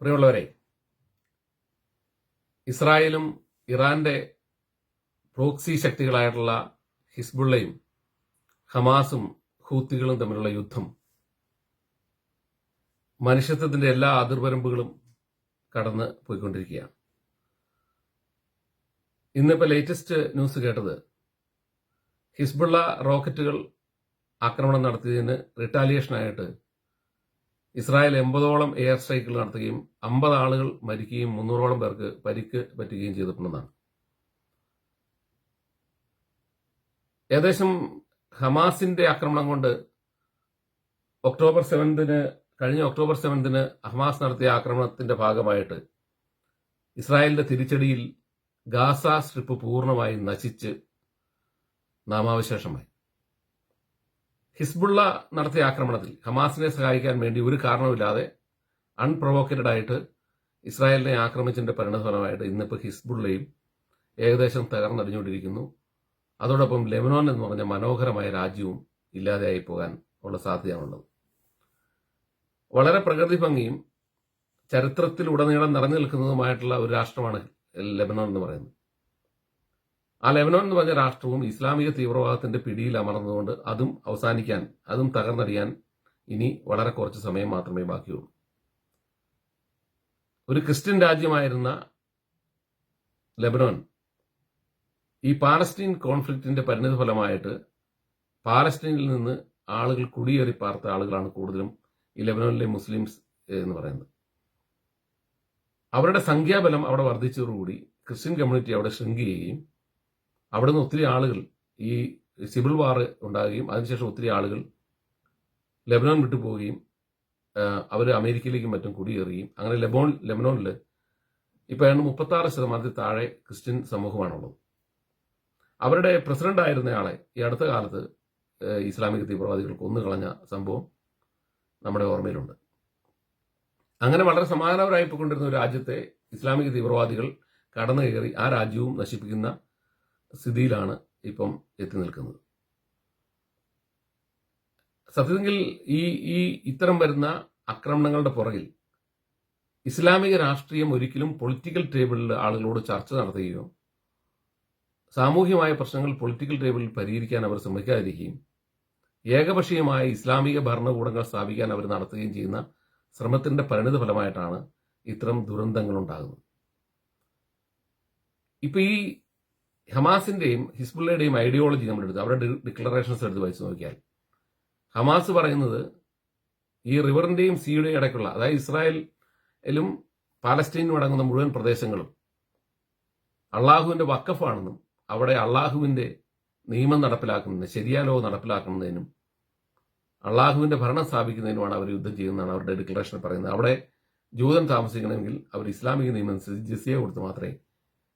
പ്രിയമുള്ളവരെ, ഇസ്രായേലും ഇറാന്റെ പ്രോക്സി ശക്തികളായിട്ടുള്ള ഹിസ്ബുള്ളയും ഹമാസും ഹൂത്തികളും തമ്മിലുള്ള യുദ്ധം മനുഷ്യത്വത്തിന്റെ എല്ലാ അതിർവരമ്പുകളും കടന്ന് പോയിക്കൊണ്ടിരിക്കുകയാണ്. ഇന്നിപ്പോൾ ലേറ്റസ്റ്റ് ന്യൂസ് കേട്ടത്, ഹിസ്ബുള്ള റോക്കറ്റുകൾ ആക്രമണം നടത്തിയതിന് റിട്ടാലിയേഷനായിട്ട് ഇസ്രായേൽ 80ഓളം എയർ സ്ട്രൈക്കുകൾ നടത്തുകയും 50 ആളുകൾ മരിക്കുകയും 300ഓളം പേർക്ക് പരിക്ക് പറ്റുകയും ചെയ്തിട്ടുണ്ടെന്നാണ്. ഏകദേശം ഹമാസിന്റെ ആക്രമണം കൊണ്ട് കഴിഞ്ഞ ഒക്ടോബർ 7 ഹമാസ് നടത്തിയ ആക്രമണത്തിന്റെ ഭാഗമായിട്ട് ഇസ്രായേലിന്റെ തിരിച്ചടിയിൽ ഗാസ സ്ട്രിപ്പ് പൂർണ്ണമായി നശിച്ച് നാമാവശേഷമായി. ഹിസ്ബുള്ള നടത്തിയ ആക്രമണത്തിൽ ഹമാസിനെ സഹായിക്കാൻ വേണ്ടി ഒരു കാരണവുമില്ലാതെ അൺപ്രൊവോക്കേറ്റഡ് ആയിട്ട് ഇസ്രായേലിനെ ആക്രമിച്ചതിന്റെ പരിണതഫലമായിട്ട് ഇന്നിപ്പോൾ ഹിസ്ബുള്ളയും ഏകദേശം തകർന്നടിഞ്ഞുകൊണ്ടിരിക്കുന്നു. അതോടൊപ്പം ലെബനോൻ എന്ന് പറഞ്ഞ മനോഹരമായ രാജ്യവും ഇല്ലാതെയായി പോകാൻ ഉള്ള സാധ്യതയാണുള്ളത്. വളരെ പ്രകൃതി ഭംഗിയും ചരിത്രത്തിലുടനീളം നിറഞ്ഞു നിൽക്കുന്നതുമായിട്ടുള്ള ഒരു രാഷ്ട്രമാണ് ലെബനോൻ എന്ന് പറയുന്നത്. ആ ലെബനോൻ എന്ന് പറഞ്ഞ രാഷ്ട്രവും ഇസ്ലാമിക തീവ്രവാദത്തിന്റെ പിടിയിൽ അമർന്നതുകൊണ്ട് അതും അവസാനിക്കാൻ, അതും തകർന്നടിയാൻ ഇനി വളരെ കുറച്ച് സമയം മാത്രമേ ബാക്കിയുള്ളൂ. ഒരു ക്രിസ്ത്യൻ രാജ്യമായിരുന്ന ലെബനോൻ ഈ പാലസ്തീൻ കോൺഫ്ലിക്റ്റിന്റെ പരിണിത ഫലമായിട്ട് പാലസ്തീനിൽ നിന്ന് ആളുകൾ കുടിയേറി പാർത്ത ആളുകളാണ് കൂടുതലും ഈ ലെബനോനിലെ മുസ്ലിംസ് എന്ന് പറയുന്നത്. അവരുടെ സംഖ്യാബലം അവിടെ വർദ്ധിച്ചതോടുകൂടി ക്രിസ്ത്യൻ കമ്മ്യൂണിറ്റി അവിടെ ഷ്രിങ്ക് ചെയ്യുകയും അവിടെ നിന്ന് ഒത്തിരി ആളുകൾ ഈ സിവിൽ വാർ ഉണ്ടാകുകയും അതിനുശേഷം ഒത്തിരി ആളുകൾ ലെബനോൻ വിട്ടുപോവുകയും അവർ അമേരിക്കയിലേക്കും മറ്റും കുടിയേറുകയും അങ്ങനെ ലെബനോനിൽ ഇപ്പോൾ 36% താഴെ ക്രിസ്ത്യൻ സമൂഹമാണുള്ളത്. അവരുടെ പ്രസിഡന്റ് ആയിരുന്നയാളെ ഈ അടുത്ത കാലത്ത് ഇസ്ലാമിക തീവ്രവാദികൾ കൊന്നുകളഞ്ഞ സംഭവം നമ്മുടെ ഓർമ്മയിലുണ്ട്. അങ്ങനെ വളരെ സമാനപരമായി പോയിക്കൊണ്ടിരുന്ന ഒരു രാജ്യത്തെ ഇസ്ലാമിക തീവ്രവാദികൾ കടന്നു കയറി ആ രാജ്യവും നശിപ്പിക്കുന്ന സ്ഥിതിയിലാണ് ഇപ്പം എത്തി നിൽക്കുന്നത്. സത്യത്തിൽ ഈ ഇത്തരം വരുന്ന ആക്രമണങ്ങളുടെ പുറകിൽ ഇസ്ലാമിക രാഷ്ട്രീയം ഒരിക്കലും പൊളിറ്റിക്കൽ ടേബിളിൽ ആളുകളോട് ചർച്ച നടത്തുകയോ സാമൂഹ്യമായ പ്രശ്നങ്ങൾ പൊളിറ്റിക്കൽ ടേബിളിൽ പരിഹരിക്കാൻ അവർ ശ്രമിക്കാതിരിക്കുകയും ഏകപക്ഷീയമായ ഇസ്ലാമിക ഭരണകൂടങ്ങൾ സ്ഥാപിക്കാൻ അവർ നടത്തുകയും ചെയ്യുന്ന ശ്രമത്തിന്റെ പരിണിത ഫലമായിട്ടാണ് ഇത്തരം ദുരന്തങ്ങൾ ഉണ്ടാകുന്നത്. ഇപ്പൊ ഈ ഹമാസിന്റെയും ഹിസ്ബുള്ളയുടെയും ഐഡിയോളജി നമ്മളെടുത്ത് അവരുടെ ഡിക്ലറേഷൻസ് എടുത്ത് വായിച്ചു നോക്കിയാൽ ഹമാസ് പറയുന്നത് ഈ റിവറിന്റെയും സീയുടെയും ഇടയ്ക്കുള്ള, അതായത് ഇസ്രായേലും പാലസ്തീനും അടങ്ങുന്ന മുഴുവൻ പ്രദേശങ്ങളും അള്ളാഹുവിന്റെ വഖഫാണെന്നും അവിടെ അള്ളാഹുവിന്റെ നിയമം നടപ്പിലാക്കുന്നതിന്, ശരിയാ ലോ നടപ്പിലാക്കുന്നതിനും അള്ളാഹുവിന്റെ ഭരണം സ്ഥാപിക്കുന്നതിനുമാണ് അവർ യുദ്ധം ചെയ്യുന്നതാണ് അവരുടെ ഡിക്ലറേഷൻ പറയുന്നത്. അവിടെ ജൂതൻ താമസിക്കണമെങ്കിൽ അവർ ഇസ്ലാമിക നിയമം അനുസരിച്ച് ജിസിയ കൊടുത്ത് മാത്രമേ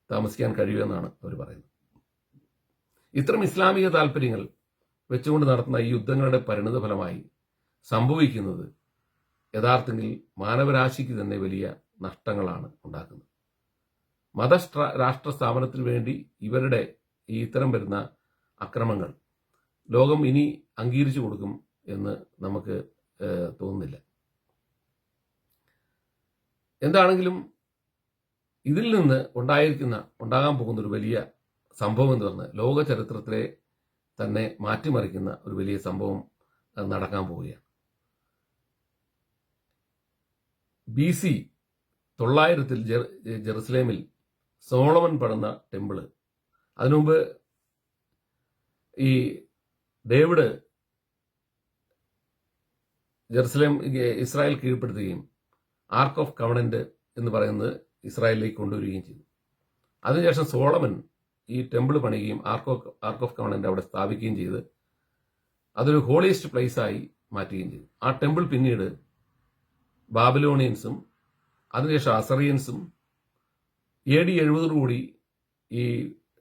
താമസിക്കാൻ കഴിയൂ എന്നാണ് അവർ പറയുന്നത്. ഇത്തരം ഇസ്ലാമിക താല്പര്യങ്ങൾ വെച്ചുകൊണ്ട് നടത്തുന്ന ഈ യുദ്ധങ്ങളുടെ പരിണിത ഫലമായി സംഭവിക്കുന്നത് യഥാർത്ഥത്തിൽ മാനവരാശിക്ക് തന്നെ വലിയ നഷ്ടങ്ങളാണ് ഉണ്ടാക്കുന്നത്. രാഷ്ട്ര സ്ഥാപനത്തിന് വേണ്ടി ഇവരുടെ ഈ ഇത്തരം വരുന്ന അക്രമങ്ങൾ ലോകം ഇനി അംഗീകരിച്ചു കൊടുക്കും എന്ന് നമുക്ക് തോന്നുന്നില്ല. എന്താണെങ്കിലും ഇതിൽ നിന്ന് ഉണ്ടാകാൻ പോകുന്ന ഒരു വലിയ സംഭവം എന്ന് പറഞ്ഞാൽ ലോക ചരിത്രത്തിലെ തന്നെ മാറ്റിമറിക്കുന്ന ഒരു വലിയ സംഭവം നടക്കാൻ പോവുകയാണ്. BC 900 ജെറുസലേമിൽ സോളമൻ പണിത ടെമ്പിള്, അതിനുമുമ്പ് ഈ ഡേവിഡ് ഇസ്രായേൽ കീഴ്പ്പെടുത്തുകയും ആർക്ക് ഓഫ് കവണന്റ് എന്ന് പറയുന്നത് ഇസ്രായേലിലേക്ക് കൊണ്ടുവരികയും ചെയ്തു. അതിനുശേഷം സോളമൻ ഈ ടെമ്പിൾ പണിയുകയും ആർക്ക് ഓഫ് കവണന്റ് അവിടെ സ്ഥാപിക്കുകയും ചെയ്ത് അതൊരു ഹോളിയസ്റ്റ് പ്ലേസ് ആയി മാറ്റുകയും ചെയ്തു. ആ ടെമ്പിൾ പിന്നീട് ബാബിലോണിയൻസും അതിനുശേഷം അസറിയൻസും AD 70 ഈ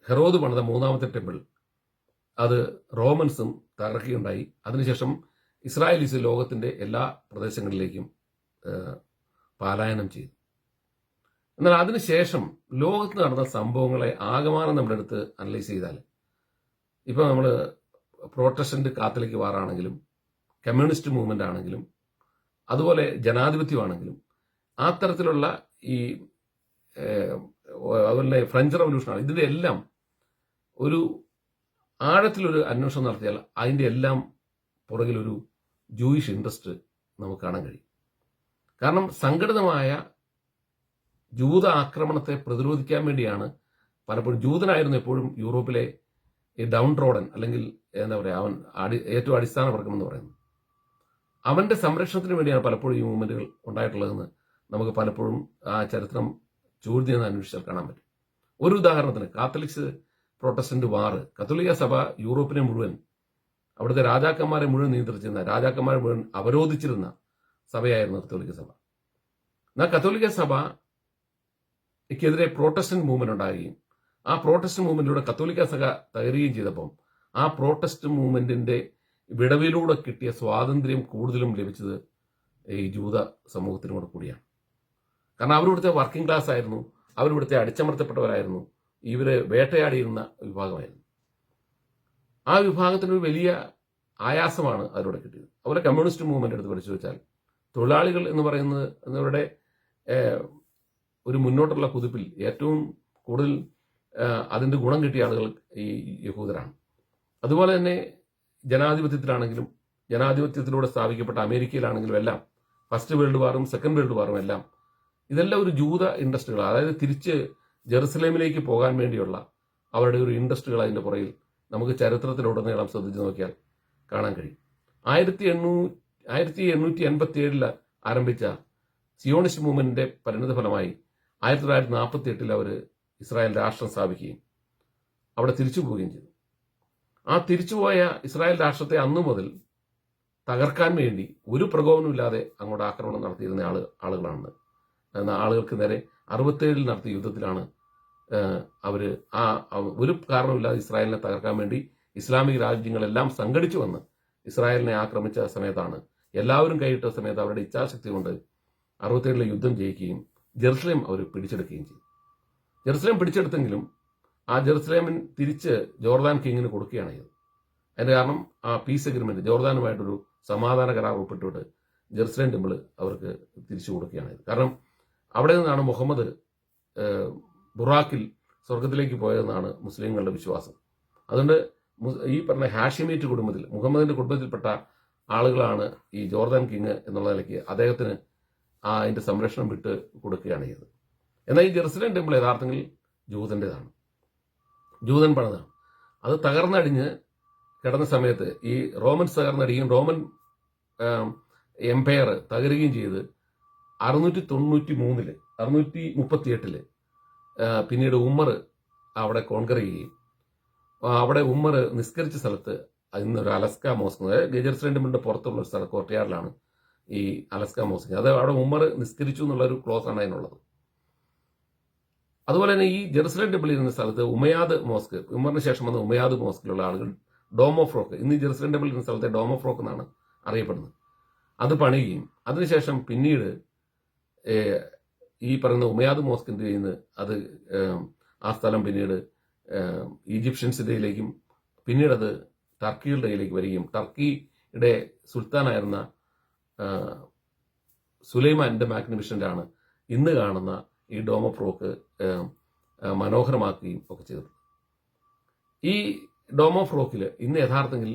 ഹെറോദ് പണിത 3ാമത്തെ ടെമ്പിൾ അത് റോമൻസും തകർക്കുകയുണ്ടായി. അതിനുശേഷം ഇസ്രായേലീസ് ലോകത്തിന്റെ എല്ലാ പ്രദേശങ്ങളിലേക്കും പലായനം ചെയ്തു. എന്നാൽ അതിനുശേഷം ലോകത്ത് നടന്ന സംഭവങ്ങളെ ആകമാനം നമ്മളെടുത്ത് അനലൈസ് ചെയ്താൽ ഇപ്പോൾ നമ്മൾ പ്രൊട്ടസ്റ്റന്റ് കാത്തലിക് വാറാണെങ്കിലും കമ്മ്യൂണിസ്റ്റ് മൂവ്മെന്റ് ആണെങ്കിലും അതുപോലെ ജനാധിപത്യമാണെങ്കിലും ആ തരത്തിലുള്ള ഈ അതുപോലെ ഫ്രഞ്ച് റവല്യൂഷനാണ്. ഇതിന്റെ എല്ലാം ഒരു ആഴത്തിലൊരു അന്വേഷണം നടത്തിയാൽ അതിന്റെ എല്ലാം പുറകിലൊരു ജൂയിഷ് ഇൻട്രസ്റ്റ് നമുക്ക് കാണാൻ കഴിയും. കാരണം സംഘടിതമായ ജൂത ആക്രമണത്തെ പ്രതിരോധിക്കാൻ വേണ്ടിയാണ് പലപ്പോഴും ജൂതനായിരുന്നു എപ്പോഴും യൂറോപ്പിലെ ഈ ഡൗൺ ട്രോഡൻ, അല്ലെങ്കിൽ എന്താ പറയുക, അവൻ ഏറ്റവും അടിസ്ഥാന വർഗം എന്ന് പറയുന്നത്. അവന്റെ സംരക്ഷണത്തിന് വേണ്ടിയാണ് പലപ്പോഴും ഈ മൂവ്മെന്റുകൾ ഉണ്ടായിട്ടുള്ളതെന്ന് നമുക്ക് പലപ്പോഴും ആ ചരിത്രം ചോദ്യം അന്വേഷിച്ചാൽ കാണാൻ പറ്റും. ഒരു ഉദാഹരണത്തിന് കാത്തലിക്സ് പ്രൊട്ടസ്റ്റന്റ് വാറ്, കത്തോലിക്ക സഭ യൂറോപ്പിനെ മുഴുവൻ, അവിടുത്തെ രാജാക്കന്മാരെ മുഴുവൻ നിയന്ത്രിച്ചിരുന്ന, രാജാക്കന്മാരെ മുഴുവൻ അവരോധിച്ചിരുന്ന സഭയായിരുന്നു കത്തോലിക്ക സഭ. എന്നാൽ കത്തോലിക്ക സഭയ്ക്കെതിരെ പ്രോട്ടസ്റ്റന്റ് മൂവ്മെന്റ് ഉണ്ടാകുകയും ആ പ്രോട്ടസ്റ്റന്റ് മൂവ്മെന്റിലൂടെ കത്തോലിക്ക സഭ തകരുകയും ചെയ്തപ്പം ആ പ്രോട്ടസ്റ്റന്റ് മൂവ്മെന്റിന്റെ വിടവിലൂടെ കിട്ടിയ സ്വാതന്ത്ര്യം കൂടുതലും ലഭിച്ചത് ഈ ജൂത സമൂഹത്തിനോട് കൂടിയാണ്. കാരണം അവരിവിടുത്തെ വർക്കിംഗ് ക്ലാസ് ആയിരുന്നു, അവരിവിടുത്തെ അടിച്ചമർത്തപ്പെട്ടവരായിരുന്നു, ഇവര് വേട്ടയാടിയിരുന്ന വിഭാഗമായിരുന്നു. ആ വിഭാഗത്തിനൊരു വലിയ ആയാസമാണ് അവരോട് കിട്ടിയത്. അതുപോലെ കമ്മ്യൂണിസ്റ്റ് മൂവ്മെന്റ് എടുത്ത് പഠിച്ചു വെച്ചാൽ തൊഴിലാളികൾ എന്ന് പറയുന്നത് അവരുടെ ഒരു മുന്നോട്ടുള്ള കുതിപ്പിൽ ഏറ്റവും കൂടുതൽ അതിന്റെ ഗുണം കിട്ടിയ ആളുകൾ ഈ യഹൂദരാണ്. അതുപോലെ തന്നെ ജനാധിപത്യത്തിലാണെങ്കിലും ജനാധിപത്യത്തിലൂടെ സ്ഥാപിക്കപ്പെട്ട അമേരിക്കയിലാണെങ്കിലും എല്ലാം ഫസ്റ്റ് വേൾഡ് വാറും സെക്കൻഡ് വേൾഡ് വാറും എല്ലാം ഇതെല്ലാം ഒരു ജൂത ഇൻഡസ്ട്രികൾ, അതായത് തിരിച്ച് ജെറുസലേമിലേക്ക് പോകാൻ വേണ്ടിയുള്ള അവരുടെ ഒരു ഇൻഡസ്ട്രികൾ അതിന്റെ പുറകിൽ നമുക്ക് ചരിത്രത്തിലുടനീളം ശ്രദ്ധിച്ചു നോക്കിയാൽ കാണാൻ കഴിയും. 1887 ആരംഭിച്ച സിയോണിസ്റ്റ് മൂവ്മെന്റിന്റെ പരിണിത ഫലമായി 1948 അവർ ഇസ്രായേൽ രാഷ്ട്രം സ്ഥാപിക്കുകയും അവിടെ തിരിച്ചു പോവുകയും ചെയ്തു. ആ തിരിച്ചുപോയ ഇസ്രായേൽ രാഷ്ട്രത്തെ അന്നു മുതൽ തകർക്കാൻ വേണ്ടി ഒരു പ്രകോപനമില്ലാതെ അങ്ങോട്ട് ആക്രമണം നടത്തിയിരുന്ന ആളുകളാണ്. ആളുകൾക്ക് നേരെ 67 നടത്തിയ യുദ്ധത്തിലാണ് അവര് ഒരു കാരണമില്ലാതെ ഇസ്രായേലിനെ തകർക്കാൻ വേണ്ടി ഇസ്ലാമിക രാജ്യങ്ങളെല്ലാം സംഘടിച്ചു വന്ന് ഇസ്രായേലിനെ ആക്രമിച്ച സമയത്താണ്, എല്ലാവരും കൈയിട്ട സമയത്ത് അവരുടെ ഇച്ഛാശക്തി കൊണ്ട് 67 യുദ്ധം ജയിക്കുകയും ജെറുസലേം അവർ പിടിച്ചെടുക്കുകയും ചെയ്തു. ജെറുസലേം പിടിച്ചെടുത്തെങ്കിലും ആ ജെറുസലേമിൻ തിരിച്ച് ജോർദാൻ കിങ്ങിന് കൊടുക്കുകയാണ് ചെയ്തത്. അതിന്റെ കാരണം ആ പീസ് അഗ്രിമെന്റ്, ജോർദാനുമായിട്ടൊരു സമാധാന കരാർ ഒപ്പിട്ടിട്ട് ജെറുസലേം ടെമ്പിൾ അവർക്ക് തിരിച്ചു കൊടുക്കുകയാണ് ചെയ്തത്. കാരണം അവിടെ നിന്നാണ് മുഹമ്മദ് ബുറാക്കിൽ സ്വർഗത്തിലേക്ക് പോയതെന്നാണ് മുസ്ലിങ്ങളുടെ വിശ്വാസം. അതുകൊണ്ട് ഈ പറഞ്ഞ ഹാഷിമീറ്റ് കുടുംബത്തിൽ, മുഹമ്മദിന്റെ കുടുംബത്തിൽപ്പെട്ട ആളുകളാണ് ഈ ജോർദാൻ കിങ് എന്നുള്ള നിലയ്ക്ക് അദ്ദേഹത്തിന് അതിന്റെ സംരക്ഷണം വിട്ട് കൊടുക്കുകയാണ് ചെയ്തത്. എന്നാൽ ഈ ജെറുസലേം ടെമ്പിൾ യഥാർത്ഥത്തിൽ ജൂതന്റേതാണ്, ജൂതൻ പണിതാണ്. അത് തകർന്നടിഞ്ഞ് കിടന്ന സമയത്ത് ഈ റോമൻസ് തകർന്നടിയും റോമൻ എംപയർ തകരുകയും ചെയ്ത് 638 പിന്നീട് ഉമ്മർ അവിടെ കോൺകർ ചെയ്യുകയും അവിടെ ഉമ്മർ നിസ്കരിച്ച സ്ഥലത്ത് ഇന്നൊരു അലസ്ക മോസ്ക്, ജെറുസലേം ടെമ്പിളിന്റെ പുറത്തുള്ള ഒരു സ്ഥലം കോർട്ട്യാർഡിലാണ് ഈ അലസ്ക മോസ്ക്. അത് അവിടെ ഉമ്മർ നിസ്കരിച്ചു എന്നുള്ളൊരു ക്ലോസ് ആണ് അതിനുള്ളത്. അതുപോലെ തന്നെ ഈ ജെറുസലേം ടെമ്പിളിൽ ഇരുന്ന സ്ഥലത്ത് ഉമയാദ് മോസ്ക്, ഉമറിന് ശേഷം വന്ന ഉമയാദ് മോസ്കിലുള്ള ആളുകൾ ഡോം ഓഫ് റോക്ക്, ഇന്ന് ഈ ജെറുസലേം ടെമ്പിളിൽ ഇരുന്ന സ്ഥലത്തെ ഡോം ഓഫ് റോക്ക് എന്നാണ് അറിയപ്പെടുന്നത്, അത് പണിയുകയും അതിനുശേഷം പിന്നീട് ഈ പറയുന്ന ഉമയാദ് മോസ്കിന്റെ നിന്ന് അത് ആ സ്ഥലം പിന്നീട് ഈജിപ്ഷ്യൻസിന്റെ കയ്യിലേക്കും പിന്നീട് അത് ടർക്കിയുടെ കയ്യിലേക്ക് വരികയും ടർക്കിയുടെ സുൽത്താനായിരുന്ന സുലൈമാന്റെ മാഗ്നിഫിഷന്റാണ് ഇന്ന് കാണുന്ന ഈ ഡോം ഓഫ് റോക്ക് മനോഹരമാക്കുകയും ഒക്കെ ചെയ്തത്. ഈ ഡോം ഓഫ് റോക്കിൽ ഇന്ന് യഥാർത്ഥത്തിൽ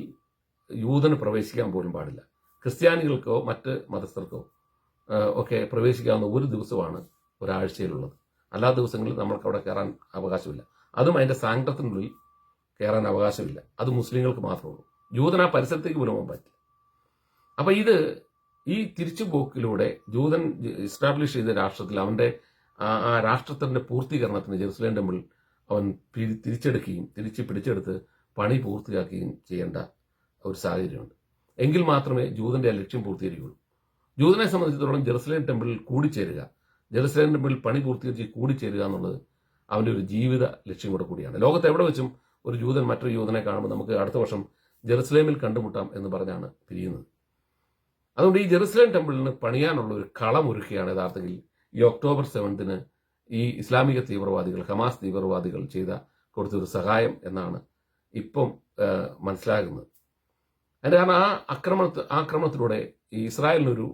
യൂതന് പ്രവേശിക്കാൻ പോലും പാടില്ല. ക്രിസ്ത്യാനികൾക്കോ മറ്റ് മതസ്ഥർക്കോ ഒക്കെ പ്രവേശിക്കാവുന്ന ഒരു ദിവസമാണ് ഒരാഴ്ചയിലുള്ളത്. എല്ലാ ദിവസങ്ങളിൽ നമ്മൾക്ക് അവിടെ കയറാൻ അവകാശമില്ല. അതും അതിന്റെ സാങ്ക്ടത്തിനുള്ളിൽ കയറാൻ അവകാശമില്ല. അത് മുസ്ലിങ്ങൾക്ക് മാത്രമേ ഉള്ളൂ. ജൂതൻ ആ പരിസരത്തേക്ക് പോലും പോകാൻ പറ്റില്ല. അപ്പൊ ഇത് ഈ തിരിച്ചുപോക്കിലൂടെ ജൂതൻ എസ്റ്റാബ്ലിഷ് ചെയ്ത രാഷ്ട്രത്തിൽ അവന്റെ ആ രാഷ്ട്രത്തിന്റെ പൂർത്തീകരണത്തിന് ജെറുസലേം ടെമ്പിൾ അവൻ തിരിച്ചെടുക്കുകയും പിടിച്ചെടുത്ത് പണി പൂർത്തിയാക്കുകയും ചെയ്യേണ്ട ഒരു സാഹചര്യമുണ്ട്. എങ്കിൽ മാത്രമേ ജൂതന്റെ ആ ലക്ഷ്യം പൂർത്തീകരിക്കുകയുള്ളൂ. ജൂതനെ സംബന്ധിച്ചിടത്തോളം ജെറുസലേം ടെമ്പിളിൽ കൂടിച്ചേരുക, ജെറുസലേം ടെമ്പിളിൽ പണി പൂർത്തീകരിച്ച് കൂടിച്ചേരുക എന്നുള്ളത് അവന്റെ ഒരു ജീവിത ലക്ഷ്യം കൂടിയാണ്. ലോകത്ത് എവിടെ വെച്ചും ഒരു ജൂതൻ മറ്റൊരു ജൂതനെ കാണുമ്പോൾ നമുക്ക് അടുത്ത വർഷം ജെറുസലേമിൽ കണ്ടുമുട്ടാം എന്ന് പറഞ്ഞാണ് പിരിയുന്നത്. അതുകൊണ്ട് ഈ ജെറുസലേം ടെമ്പിളിന് പണിയാനുള്ള ഒരു കളം ഒരുക്കുകയാണ് യഥാർത്ഥത്തിൽ ഈ ഒക്ടോബർ 7 ഈ ഇസ്ലാമിക തീവ്രവാദികൾ, ഹമാസ് തീവ്രവാദികൾ കൊടുത്തൊരു സഹായം എന്നാണ് ഇപ്പം മനസ്സിലാകുന്നത്. അതിന്റെ കാരണം ആ ആക്രമണത്തിലൂടെ ഈ ഇസ്രായേലിനൊരു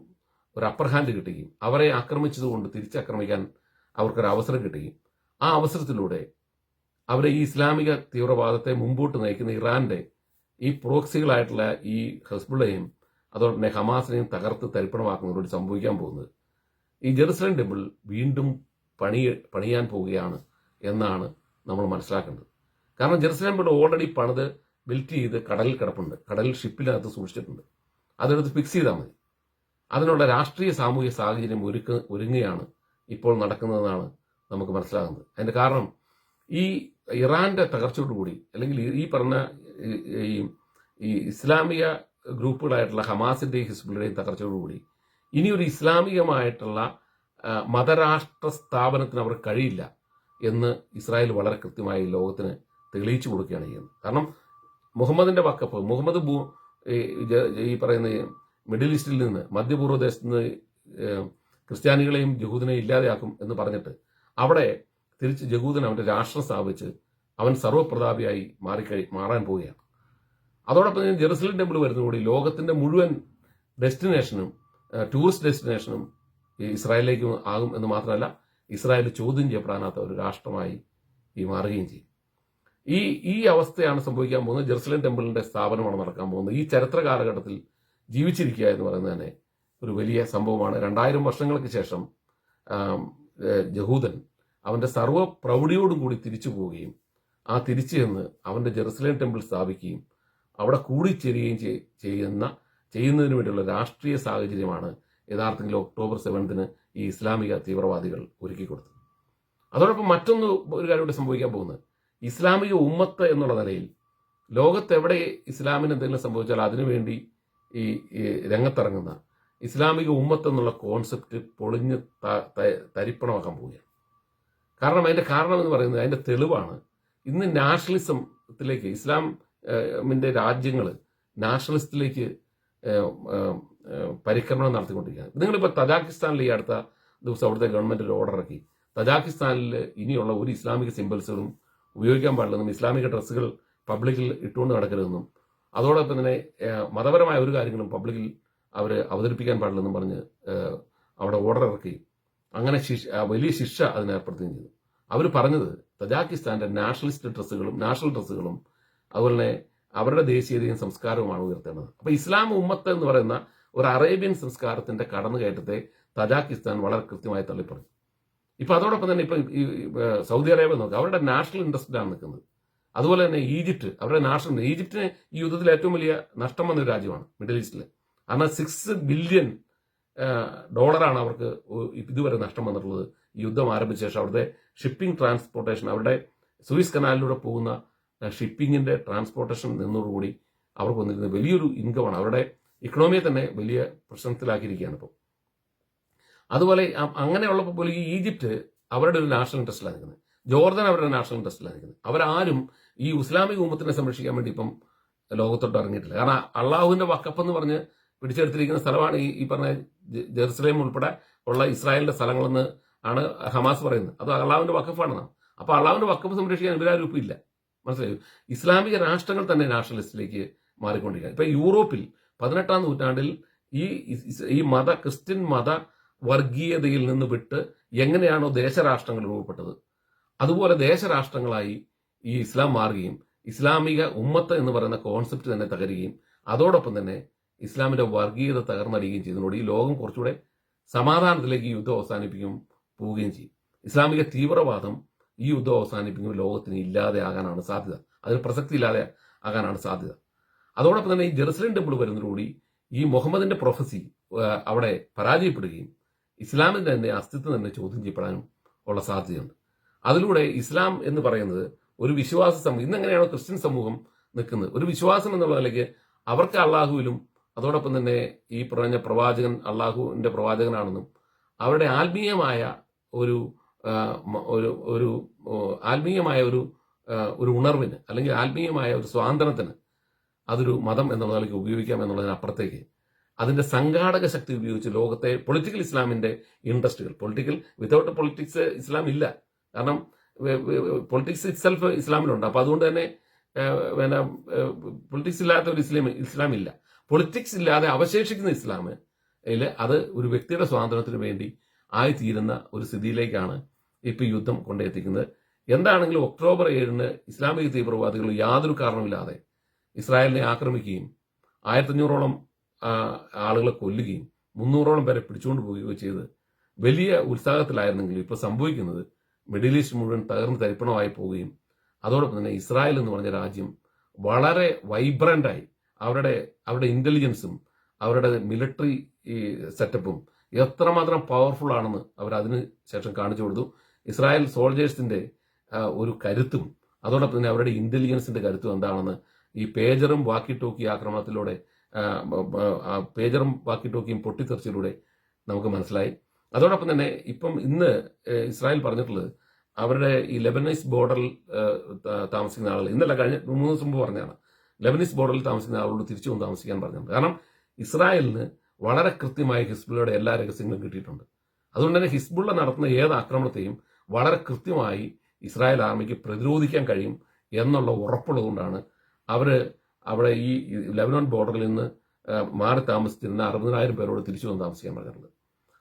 ഒരു അപ്പർ ഹാൻഡ് കിട്ടുകയും അവരെ ആക്രമിച്ചതുകൊണ്ട് തിരിച്ചാക്രമിക്കാൻ അവർക്കൊരു അവസരം കിട്ടുകയും ആ അവസരത്തിലൂടെ അവരെ ഈ ഇസ്ലാമിക തീവ്രവാദത്തെ മുമ്പോട്ട് നയിക്കുന്ന ഇറാന്റെ ഈ പ്രോക്സികളായിട്ടുള്ള ഈ ഹെസ്ബുള്ളയും അതോടെ തന്നെ ഹമാസിനെയും തകർത്ത് തരിപ്പണമാക്കുന്നതോട് സംഭവിക്കാൻ പോകുന്നത് ഈ ജെറുസലേം ടെമ്പിൾ വീണ്ടും പണിയാൻ പോവുകയാണ് എന്നാണ് നമ്മൾ മനസ്സിലാക്കേണ്ടത്. കാരണം ജെറുസലേം ടെമ്പിൾ ഓൾറെഡി പണിത് ബിൽറ്റ് ചെയ്ത് കടലിൽ കിടപ്പുണ്ട്, കടലിൽ ഷിപ്പിനകത്ത് സൂക്ഷിച്ചിട്ടുണ്ട്. അതെടുത്ത് ഫിക്സ് ചെയ്താൽ മതി. അതിനുള്ള രാഷ്ട്രീയ സാമൂഹിക സാഹചര്യം ഒരുങ്ങുകയാണ് ഇപ്പോൾ നടക്കുന്നതെന്നാണ് നമുക്ക് മനസ്സിലാകുന്നത്. അതിന്റെ കാരണം ഈ ഇറാന്റെ തകർച്ചയോടുകൂടി അല്ലെങ്കിൽ ഈ പറഞ്ഞ ഈ ഇസ്ലാമിക ഗ്രൂപ്പുകളായിട്ടുള്ള ഹമാസിന്റെയും ഹിസ്ബുള്ളിന്റെയും തകർച്ചയോടുകൂടി ഇനിയൊരു ഇസ്ലാമികമായിട്ടുള്ള മതരാഷ്ട്ര സ്ഥാപനത്തിന് അവർ കഴിയില്ല എന്ന് ഇസ്രായേൽ വളരെ കൃത്യമായി ലോകത്തിന് തെളിയിച്ചു കൊടുക്കുകയാണ് ചെയ്യുന്നത്. കാരണം മുഹമ്മദ് ഈ പറയുന്ന മിഡിൽ ഈസ്റ്റിൽ നിന്ന് മധ്യപൂർവ്വദേശത്ത് നിന്ന് ക്രിസ്ത്യാനികളെയും ജഹൂദിനെയും ഇല്ലാതെയാക്കും എന്ന് പറഞ്ഞിട്ട് അവിടെ തിരിച്ച് ജഹൂദൻ അവന്റെ രാഷ്ട്രം സ്ഥാപിച്ച് അവൻ സർവ്വപ്രതാപിയായി മാറാൻ പോവുകയാണ്. അതോടൊപ്പം തന്നെ ജെറുസലേം ടെമ്പിൾ വരുന്നതോടെ ലോകത്തിന്റെ മുഴുവൻ ഡെസ്റ്റിനേഷനും ടൂറിസ്റ്റ് ഡെസ്റ്റിനേഷനും ഇസ്രായേലിലേക്ക് ആകും എന്ന് മാത്രമല്ല ഇസ്രായേൽ ചോദ്യം ചെയ്യപ്പെടാനാത്ത ഒരു രാഷ്ട്രമായി മാറുകയും ചെയ്യും. ഈ അവസ്ഥയാണ് സംഭവിക്കാൻ പോകുന്നത്. ജെറുസലേം ടെമ്പിളിന്റെ സ്ഥാപനമാണ് നടക്കാൻ പോകുന്നത്. ഈ ചരിത്ര കാലഘട്ടത്തിൽ ജീവിച്ചിരിക്കുക എന്ന് പറയുന്നത് തന്നെ ഒരു വലിയ സംഭവമാണ്. 2000 വർഷങ്ങൾക്ക് ശേഷം യഹൂദൻ അവന്റെ സർവ്വ പ്രൗഢിയോടും കൂടി തിരിച്ചു പോവുകയും ആ തിരിച്ചു ചെന്ന് അവന്റെ ജെറുസലേം ടെമ്പിൾ സ്ഥാപിക്കുകയും അവിടെ കൂടിച്ചേരുകയും ചെയ്യുന്നതിന് വേണ്ടിയുള്ള രാഷ്ട്രീയ സാഹചര്യമാണ് യഥാർത്ഥത്തിൽ ഒക്ടോബർ 7 ഈ ഇസ്ലാമിക തീവ്രവാദികൾ ഒരുക്കി കൊടുത്തത്. അതോടൊപ്പം ഒരു കാര്യം കൂടി സംഭവിക്കാൻ പോകുന്നത് ഇസ്ലാമിക ഉമ്മത്ത് എന്നുള്ള നിലയിൽ ലോകത്തെവിടെ ഇസ്ലാമിന് എന്തെങ്കിലും സംഭവിച്ചാൽ അതിനുവേണ്ടി ഈ രംഗത്തിറങ്ങുന്ന ഇസ്ലാമിക ഉമ്മത്ത് എന്നുള്ള കോൺസെപ്റ്റ് പൊളിഞ്ഞ് തരിപ്പണമാക്കാൻ പോവുകയാണ്. അതിന്റെ കാരണം എന്ന് പറയുന്നത് അതിന്റെ തെളിവാണ് ഇന്ന് നാഷണലിസത്തിലേക്ക് ഇസ്ലാമിന്റെ രാജ്യങ്ങൾ നാഷണലിസത്തിലേക്ക് പരിക്രമണം നടത്തിക്കൊണ്ടിരിക്കുകയാണ്. നിങ്ങളിപ്പോൾ തജാക്കിസ്ഥാനിൽ ഈ അടുത്ത ദിവസം അവിടുത്തെ ഗവൺമെന്റ് ഒരു ഓർഡർ ഇറക്കി തജാക്കിസ്ഥാനിൽ ഇനിയുള്ള ഒരു ഇസ്ലാമിക സിംബൽസുകളും ഉപയോഗിക്കാൻ പാടില്ലെന്നും ഇസ്ലാമിക ഡ്രസ്സുകൾ പബ്ലിക്കിൽ ഇട്ടുകൊണ്ട് നടക്കരുതെന്നും അതോടൊപ്പം തന്നെ മതപരമായ ഒരു കാര്യങ്ങളും പബ്ലിക്കിൽ അവർ അവതരിപ്പിക്കാൻ പാടില്ലെന്നും പറഞ്ഞ് അവിടെ ഓർഡർ ഇറക്കി അങ്ങനെ വലിയ ശിക്ഷ അതിന് ഏർപ്പെടുത്തുകയും ചെയ്തു. അവർ പറഞ്ഞത് തജാക്കിസ്ഥാന്റെ നാഷണൽ ഡ്രസ്സുകളും അതുപോലെ തന്നെ അവരുടെ ദേശീയതയും സംസ്കാരവുമാണ് ഉയർത്തേണ്ടത്. അപ്പൊ ഇസ്ലാം ഉമ്മത്ത് എന്ന് പറയുന്ന ഒരു അറേബ്യൻ സംസ്കാരത്തിന്റെ കടന്നുകയറ്റത്തെ തജാക്കിസ്ഥാൻ വളരെ കൃത്യമായി തള്ളിപ്പറഞ്ഞു. ഇപ്പൊ അതോടൊപ്പം തന്നെ ഇപ്പൊ സൗദി അറേബ്യ നോക്കുക, അവരുടെ നാഷണൽ ഇൻട്രസ്റ്റിലാണ് നിൽക്കുന്നത്. അതുപോലെ തന്നെ ഈജിപ്തിന് ഈ യുദ്ധത്തിൽ ഏറ്റവും വലിയ നഷ്ടം വന്ന ഒരു രാജ്യമാണ് മിഡിൽ ഈസ്റ്റിൽ. കാരണം $6 ബില്യൺ അവർക്ക് ഇതുവരെ നഷ്ടം വന്നിട്ടുള്ളത് ഈ യുദ്ധം ആരംഭിച്ച ശേഷം. അവിടുത്തെ ഷിപ്പിംഗ് ട്രാൻസ്പോർട്ടേഷൻ, അവരുടെ സൂയിസ് കനാലിലൂടെ പോകുന്ന ഷിപ്പിങ്ങിന്റെ ട്രാൻസ്പോർട്ടേഷൻ നിന്നോടുകൂടി അവർക്ക് വന്നിരുന്ന വലിയൊരു ഇൻകമാണ്. അവരുടെ ഇക്കണോമിയെ തന്നെ വലിയ പ്രശ്നത്തിലാക്കിയിരിക്കുകയാണ് ഇപ്പോൾ. അതുപോലെ അങ്ങനെയുള്ളപ്പോൾ പോലും ഈ ഈജിപ്റ്റ് അവരുടെ ഒരു നാഷണൽ ഇൻട്രസ്റ്റിലാണ് നിൽക്കുന്നത്. ജോർദൻ അവരുടെ നാഷണൽ ഇൻട്രസ്റ്റിലാണ് നിൽക്കുന്നത്. അവരാരും ഈ ഇസ്ലാമിക ഉമ്മത്തിനെ സംരക്ഷിക്കാൻ വേണ്ടി ഇപ്പം ലോകത്തോട്ട് ഇറങ്ങിയിട്ടില്ല. കാരണം അള്ളാഹുവിന്റെ വഖഫ് എന്ന് പറഞ്ഞ് പിടിച്ചെടുത്തിരിക്കുന്ന സ്ഥലമാണ് ഈ പറഞ്ഞ ജെറുസലേം ഉൾപ്പെടെ ഉള്ള ഇസ്രായേലിന്റെ സ്ഥലങ്ങളെന്ന് ആണ് ഹമാസ് പറയുന്നത്. അത് അള്ളാഹുവിന്റെ വഖഫാണെന്നാണ്. അപ്പൊ അള്ളാഹുവിന്റെ വഖഫ് സംരക്ഷിക്കാൻ ഇവരാരും ഇപ്പം ഇല്ല. മനസ്സിലായി? ഇസ്ലാമിക രാഷ്ട്രങ്ങൾ തന്നെ നാഷണലിസ്റ്റിലേക്ക് മാറിക്കൊണ്ടിരിക്കുകയാണ്. ഇപ്പൊ യൂറോപ്പിൽ 18ാം നൂറ്റാണ്ടിൽ ഈ ക്രിസ്ത്യൻ മത വർഗീയതയിൽ നിന്ന് വിട്ട് എങ്ങനെയാണോ ദേശരാഷ്ട്രങ്ങൾ രൂപപ്പെട്ടത് അതുപോലെ ദേശരാഷ്ട്രങ്ങളായി ഈ ഇസ്ലാം മാറുകയും ഇസ്ലാമിക ഉമ്മത്ത് എന്ന് പറയുന്ന കോൺസെപ്റ്റ് തന്നെ തകരുകയും അതോടൊപ്പം തന്നെ ഇസ്ലാമിന്റെ വർഗീയത തകർന്നടിയുകയും ചെയ്യുന്നതോടെ ഈ ലോകം കുറച്ചുകൂടെ സമാധാനത്തിലേക്ക് ഈ യുദ്ധം അവസാനിപ്പിക്കും പോവുകയും ചെയ്യും. ഇസ്ലാമിക തീവ്രവാദം ഈ യുദ്ധം അവസാനിപ്പിക്കുമ്പോൾ ലോകത്തിന് ഇല്ലാതെ ആകാനാണ് സാധ്യത, അതിന് പ്രസക്തി ഇല്ലാതെ ആകാനാണ് സാധ്യത. അതോടൊപ്പം തന്നെ ഈ ജെറുസലേം ടെമ്പിൾ വരുന്നതോടുകൂടി ഈ മുഹമ്മദിന്റെ പ്രൊഫസി അവിടെ പരാജയപ്പെടുകയും ഇസ്ലാമിന്റെ തന്നെ അസ്തിത്വം തന്നെ ചോദ്യം ചെയ്യപ്പെടാനും ഉള്ള സാധ്യതയുണ്ട്. അതിലൂടെ ഇസ്ലാം എന്ന് പറയുന്നത് ഒരു വിശ്വാസ സമൂഹം, ഇന്നെങ്ങനെയാണോ ക്രിസ്ത്യൻ സമൂഹം നിൽക്കുന്നത്, ഒരു വിശ്വാസം എന്നുള്ള നിലയ്ക്ക് അവർക്ക് അള്ളാഹുവിലും അതോടൊപ്പം തന്നെ ഈ പറഞ്ഞ പ്രവാചകൻ അള്ളാഹുവിന്റെ പ്രവാചകനാണെന്നും അവരുടെ ആത്മീയമായ ഒരു ഉണർവിന് അല്ലെങ്കിൽ ആത്മീയമായ ഒരു സ്വാതന്ത്ര്യത്തിന് അതൊരു മതം എന്നുള്ള നിലയ്ക്ക് ഉപയോഗിക്കാം എന്നുള്ളതിനപ്പുറത്തേക്ക് അതിന്റെ സംഘാടക ശക്തി ഉപയോഗിച്ച് ലോകത്തെ പൊളിറ്റിക്കൽ ഇസ്ലാമിന്റെ ഇൻട്രസ്റ്റുകൾ, വിതൗട്ട് പൊളിറ്റിക്സ് ഇസ്ലാം ഇല്ല. കാരണം പൊളിറ്റിക്സ് ഇറ്റ്സെൽഫ് ഇസ്ലാമിലുണ്ട്. അപ്പൊ അതുകൊണ്ട് തന്നെ പൊളിറ്റിക്സ് ഇല്ലാത്ത ഒരു ഇസ്ലാം ഇല്ല. പൊളിറ്റിക്സ് ഇല്ലാതെ അവശേഷിക്കുന്ന ഇസ്ലാം അത് ഒരു വ്യക്തിയുടെ സ്വാതന്ത്ര്യത്തിന് വേണ്ടി ആയിത്തീരുന്ന ഒരു സ്ഥിതിയിലേക്കാണ് ഇപ്പൊ യുദ്ധം കൊണ്ടെത്തിക്കുന്നത്. എന്താണെങ്കിലും ഒക്ടോബർ 7 ഇസ്ലാമിക തീവ്രവാദികൾ യാതൊരു കാരണമില്ലാതെ ഇസ്രായേലിനെ ആക്രമിക്കുകയും 1500ഓളം ആളുകളെ കൊല്ലുകയും 300ഓളം പേരെ പിടിച്ചുകൊണ്ട് പോവുകയോ ചെയ്ത് വലിയ ഉത്സാഹത്തിലായിരുന്നെങ്കിലും ഇപ്പൊ സംഭവിക്കുന്നത് മിഡിൽ ഈസ്റ്റ് മുഴുവൻ തകർന്ന് തരിപ്പണമായി പോവുകയും അതോടൊപ്പം തന്നെ ഇസ്രായേൽ എന്ന് പറഞ്ഞ രാജ്യം വളരെ വൈബ്രന്റായി അവരുടെ ഇന്റലിജൻസും അവരുടെ മിലിറ്ററി സെറ്റപ്പും എത്രമാത്രം പവർഫുൾ ആണെന്ന് അവർ അതിന് ശേഷം കാണിച്ചു കൊടുത്തു. ഇസ്രായേൽ സോൾജേഴ്സിന്റെ ഒരു കരുത്തും അതോടൊപ്പം തന്നെ അവരുടെ ഇന്റലിജൻസിന്റെ കരുത്തും എന്താണെന്ന് ഈ പേജറും വാക്കി ടോക്കി ആക്രമണത്തിലൂടെ പേജറും വാക്കി ടോക്കിയും പൊട്ടിത്തെറിച്ചിലൂടെ നമുക്ക് മനസ്സിലായി. അതോടൊപ്പം തന്നെ ഇപ്പം ഇന്ന് ഇസ്രായേൽ പറഞ്ഞിട്ടുള്ളത് അവരുടെ ഈ ലെബനീസ് ബോർഡറിൽ താമസിക്കുന്ന ആളുകൾ ഇന്നല്ല കഴിഞ്ഞ 3 ദിവസം മുമ്പ് പറഞ്ഞാണ് ലെബനീസ് ബോർഡറിൽ താമസിക്കുന്ന ആളുകളോട് തിരിച്ചു വന്ന് താമസിക്കാൻ പറഞ്ഞിട്ടുണ്ട്. കാരണം ഇസ്രായേലിന് വളരെ കൃത്യമായി ഹിസ്ബുള്ളയുടെ എല്ലാ രഹസ്യങ്ങളും കിട്ടിയിട്ടുണ്ട്. അതുകൊണ്ട് തന്നെ ഹിസ്ബുള്ള നടത്തുന്ന ഏത് ആക്രമണത്തെയും വളരെ കൃത്യമായി ഇസ്രായേൽ ആർമിക്ക് പ്രതിരോധിക്കാൻ കഴിയും എന്നുള്ള ഉറപ്പുള്ളതുകൊണ്ടാണ് അവിടെ ഈ ലെബനോൺ ബോർഡറിൽ നിന്ന് മാറി താമസിച്ചിരുന്ന 60,000 പേരോട് തിരിച്ചു വന്ന് താമസിക്കാൻ പറഞ്ഞിട്ടുള്ളത്.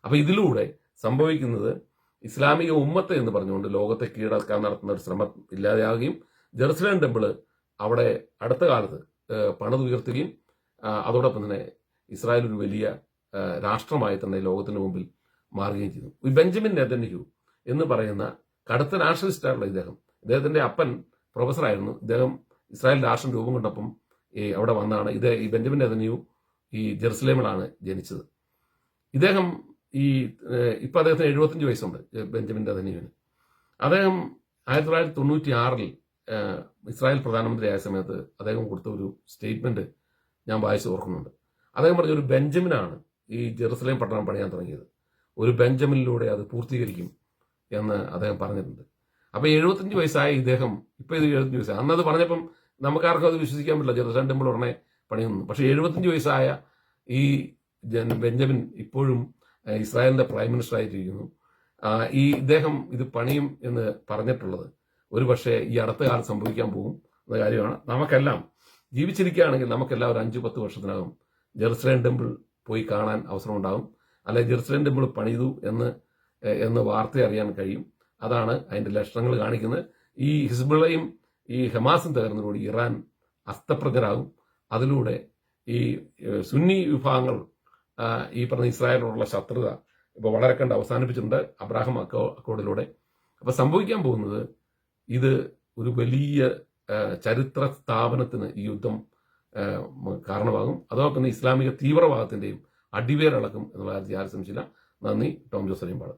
അപ്പൊ ഇതിലൂടെ സംഭവിക്കുന്നത് ഇസ്ലാമിക ഉമ്മത്ത് എന്ന് പറഞ്ഞുകൊണ്ട് ലോകത്തെ കീഴടക്കാൻ നടത്തുന്ന ഒരു ശ്രമം ഇല്ലാതെയാവുകയും ജെറുസലേം ടെമ്പിള് അവിടെ അടുത്ത കാലത്ത് പണിതുയർത്തുകയും അതോടൊപ്പം തന്നെ ഇസ്രായേൽ ഒരു വലിയ രാഷ്ട്രമായി തന്നെ ലോകത്തിന് മുമ്പിൽ മാറുകയും ചെയ്തു. ഈ ബെഞ്ചമിൻ നെതന്യാഹു എന്ന് പറയുന്ന കടുത്ത നാഷണലിസ്റ്റായിട്ടുള്ള ഇദ്ദേഹത്തിന്റെ അപ്പൻ പ്രൊഫസറായിരുന്നു. ഇദ്ദേഹം ഇസ്രായേൽ രാഷ്ട്രം രൂപം കൊണ്ടപ്പം അവിടെ വന്നാണ് ഈ ബെഞ്ചമിൻ നെതന്യാഹു ഈ ജെറുസലേമിലാണ് ജനിച്ചത്. ഇദ്ദേഹം ഇപ്പൊ അദ്ദേഹത്തിന് 75 വയസ്സുണ്ട് ബെഞ്ചമിൻ നെതന്യാഹുവിന്. അദ്ദേഹം 1996 ഇസ്രായേൽ പ്രധാനമന്ത്രിയായ സമയത്ത് അദ്ദേഹം കൊടുത്ത ഒരു സ്റ്റേറ്റ്മെന്റ് ഞാൻ വായിച്ച് ഓർക്കുന്നുണ്ട്. അദ്ദേഹം പറഞ്ഞ ഒരു ബെഞ്ചമിനാണ് ഈ ജെറുസലേം പട്ടണം പണിയാൻ തുടങ്ങിയത്, ഒരു ബെഞ്ചമിനിലൂടെ അത് പൂർത്തീകരിക്കും എന്ന് അദ്ദേഹം പറഞ്ഞിട്ടുണ്ട്. അപ്പൊ 75 വയസ്സായ ഇദ്ദേഹം ഇപ്പൊ ഇത് 75 വയസ്സായി. അന്നത് പറഞ്ഞപ്പം നമുക്കാർക്കും അത് വിശ്വസിക്കാൻ പറ്റില്ല, ജെറുസലേം ടെമ്പിൾ ഉടനെ പണിയുന്നു. പക്ഷെ 75 വയസ്സായ ഈ ബെഞ്ചമിൻ ഇപ്പോഴും ഇസ്രായേലിന്റെ പ്രൈം മിനിസ്റ്റർ ആയിട്ടിരിക്കുന്നു. ഇദ്ദേഹം ഇത് പണിയും എന്ന് പറഞ്ഞിട്ടുള്ളത് ഒരു പക്ഷേ ഈ അടുത്ത കാലം സംഭവിക്കാൻ പോകും എന്ന കാര്യമാണ്. നമുക്കെല്ലാം ജീവിച്ചിരിക്കുകയാണെങ്കിൽ നമുക്കെല്ലാം ഒരു 5-10 വർഷത്തിനകം ജെറുസലേം ടെമ്പിൾ പോയി കാണാൻ അവസരമുണ്ടാകും. അല്ലെ ജെറുസലേം ടെമ്പിൾ പണിതു എന്ന് വാർത്ത അറിയാൻ കഴിയും. അതാണ് അതിന്റെ ലക്ഷണങ്ങൾ കാണിക്കുന്നത്. ഈ ഹിസ്ബുള്ളയും ഈ ഹമാസും തകർന്നതോടെ ഇറാൻ അസ്തപ്രജ്ഞരാകും. അതിലൂടെ ഈ സുന്നി വിഭാഗങ്ങൾ ഈ പറഞ്ഞ ഇസ്രായേലിനോടുള്ള ശത്രുത ഇപ്പോൾ വളരെ കണ്ട് അവസാനിപ്പിച്ചിട്ടുണ്ട് അബ്രാഹാം അക്കോർഡിലൂടെ. അപ്പൊ സംഭവിക്കാൻ പോകുന്നത് ഇത് ഒരു വലിയ ചരിത്ര സ്ഥാപനത്തിന് ഈ യുദ്ധം കാരണമാകും. അതോടൊപ്പം ഇസ്ലാമിക തീവ്രവാദത്തിന്റെയും അടിവേരളക്കും എന്നുള്ള കാര്യത്തിൽ ആരും സംശയമില്ല. നന്ദി. ടോം ജോസ് അരിമ്പാട്.